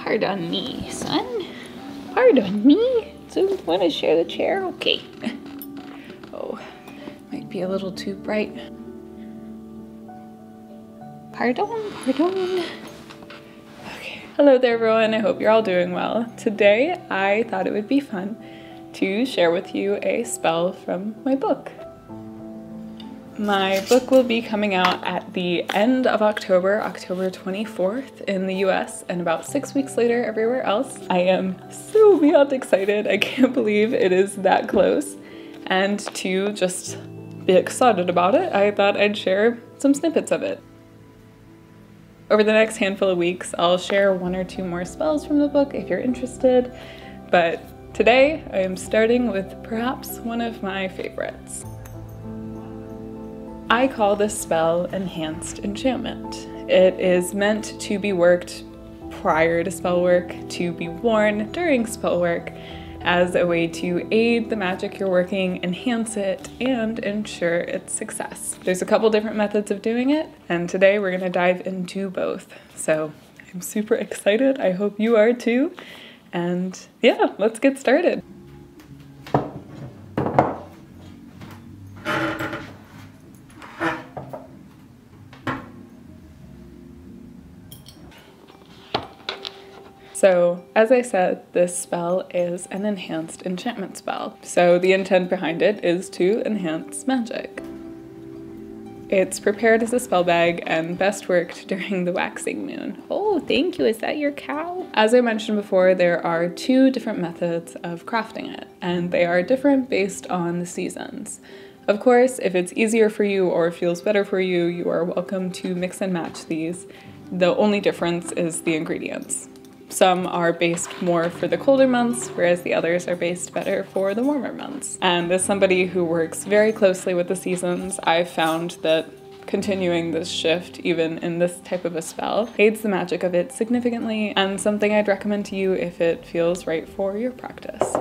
Pardon me, son. Pardon me. So you want to share the chair? Okay. Oh, might be a little too bright. Pardon. Okay. Hello there, everyone. I hope you're all doing well. Today, I thought it would be fun to share with you a spell from my book. My book will be coming out at the end of October, October 24th in the US, and about 6 weeks later everywhere else. I am so beyond excited. I can't believe it is that close. And to just be excited about it, I thought I'd share some snippets of it. Over the next handful of weeks, I'll share 1 or 2 more spells from the book if you're interested, but today I am starting with perhaps one of my favorites. I call this spell Enhanced Enchantment. It is meant to be worked prior to spell work, to be worn during spell work, as a way to aid the magic you're working, enhance it, and ensure its success. There's a couple different methods of doing it, and today we're gonna dive into both. So I'm super excited. I hope you are too. And yeah, let's get started. So, as I said, this spell is an enhanced enchantment spell. So the intent behind it is to enhance magic. It's prepared as a spell bag and best worked during the waxing moon. Oh, thank you. Is that your cow? As I mentioned before, there are 2 different methods of crafting it, and they are different based on the seasons. Of course, if it's easier for you or feels better for you, you are welcome to mix and match these. The only difference is the ingredients. Some are based more for the colder months, whereas the others are based better for the warmer months. And as somebody who works very closely with the seasons, I've found that continuing this shift, even in this type of a spell, aids the magic of it significantly, and something I'd recommend to you if it feels right for your practice.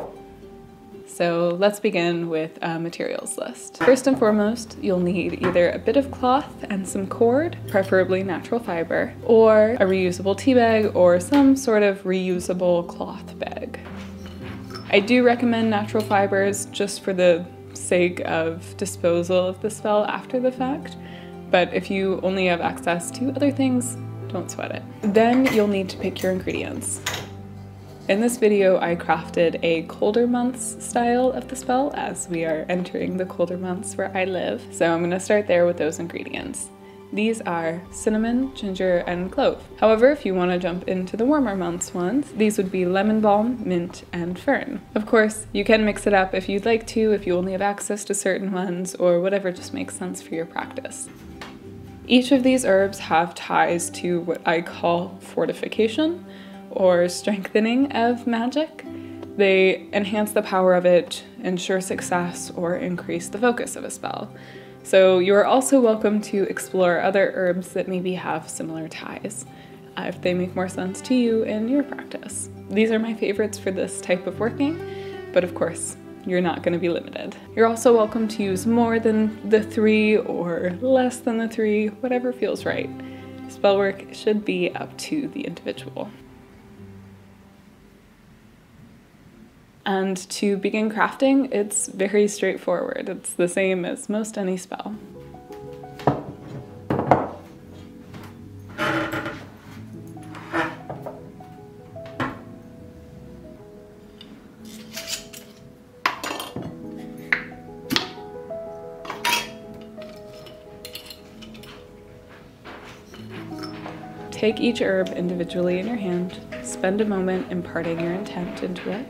So let's begin with a materials list. First and foremost, you'll need either a bit of cloth and some cord, preferably natural fiber, or a reusable tea bag or some sort of reusable cloth bag. I do recommend natural fibers just for the sake of disposal of the spell after the fact, but if you only have access to other things, don't sweat it. Then you'll need to pick your ingredients. In this video, I crafted a colder months style of the spell as we are entering the colder months where I live. So I'm gonna start there with those ingredients. These are cinnamon, ginger, and clove. However, if you wanna jump into the warmer months ones, these would be lemon balm, mint, and fern. Of course, you can mix it up if you'd like to, if you only have access to certain ones, or whatever just makes sense for your practice. Each of these herbs have ties to what I call fortification, or strengthening of magic. They enhance the power of it, ensure success, or increase the focus of a spell. So you are also welcome to explore other herbs that maybe have similar ties, if they make more sense to you in your practice. These are my favorites for this type of working, but of course, you're not going to be limited. You're also welcome to use more than the 3 or less than the 3, whatever feels right. Spell work should be up to the individual. And to begin crafting, it's very straightforward. It's the same as most any spell. Take each herb individually in your hand, spend a moment imparting your intent into it,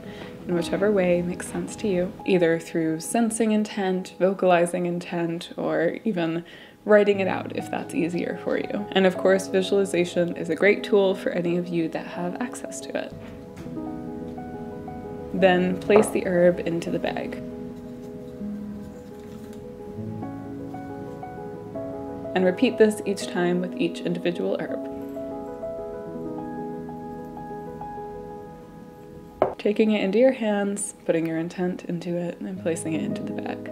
in whichever way makes sense to you, either through sensing intent, vocalizing intent, or even writing it out if that's easier for you. And of course, visualization is a great tool for any of you that have access to it. Then place the herb into the bag. And repeat this each time with each individual herb. Taking it into your hands, putting your intent into it, and placing it into the bag.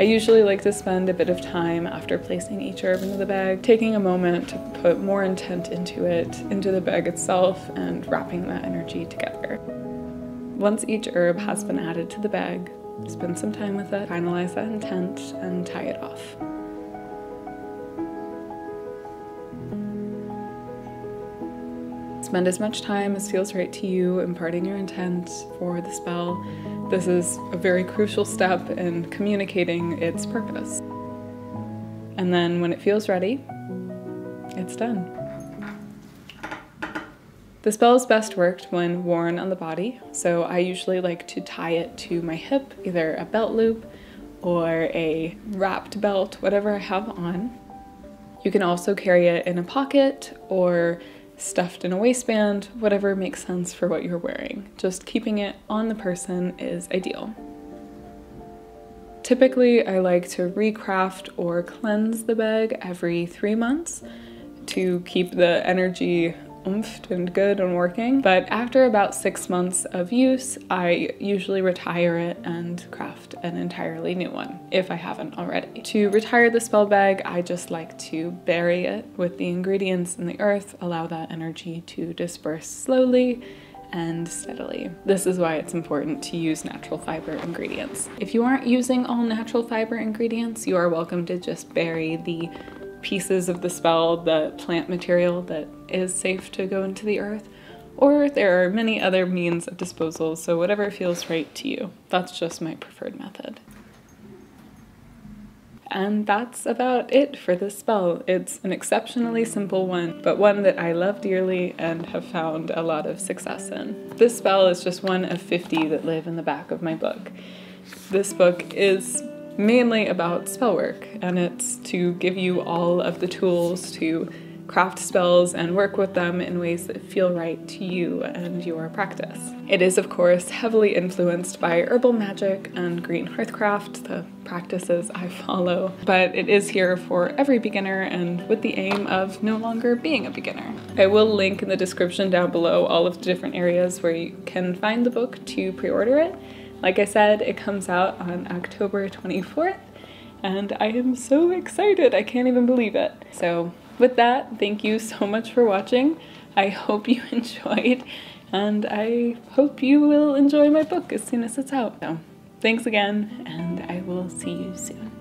I usually like to spend a bit of time after placing each herb into the bag, taking a moment to put more intent into it, into the bag itself, and wrapping that energy together. Once each herb has been added to the bag, spend some time with it, finalize that intent, and tie it off. Spend as much time as feels right to you imparting your intent for the spell. This is a very crucial step in communicating its purpose. And then when it feels ready, it's done. The spell is best worked when worn on the body, so I usually like to tie it to my hip, either a belt loop or a wrapped belt, whatever I have on. You can also carry it in a pocket or stuffed in a waistband, whatever makes sense for what you're wearing. Just keeping it on the person is ideal. Typically, I like to recraft or cleanse the bag every 3 months to keep the energy oomphed and good and working. But after about 6 months of use, I usually retire it and craft an entirely new one, if I haven't already. To retire the spell bag, I just like to bury it with the ingredients in the earth, allow that energy to disperse slowly and steadily. This is why it's important to use natural fiber ingredients. If you aren't using all natural fiber ingredients, you are welcome to just bury the pieces of the spell, the plant material that is safe to go into the earth, or there are many other means of disposal, so whatever feels right to you. That's just my preferred method. And that's about it for this spell. It's an exceptionally simple one, but one that I love dearly and have found a lot of success in. This spell is just one of 50 that live in the back of my book. This book is mainly about spell work, and it's to give you all of the tools to craft spells and work with them in ways that feel right to you and your practice. It is, of course, heavily influenced by herbal magic and green hearthcraft, the practices I follow, but it is here for every beginner and with the aim of no longer being a beginner. I will link in the description down below all of the different areas where you can find the book to pre-order it. Like I said, it comes out on October 24th, and I am so excited. I can't even believe it. So with that, thank you so much for watching. I hope you enjoyed, and I hope you will enjoy my book as soon as it's out. So thanks again, and I will see you soon.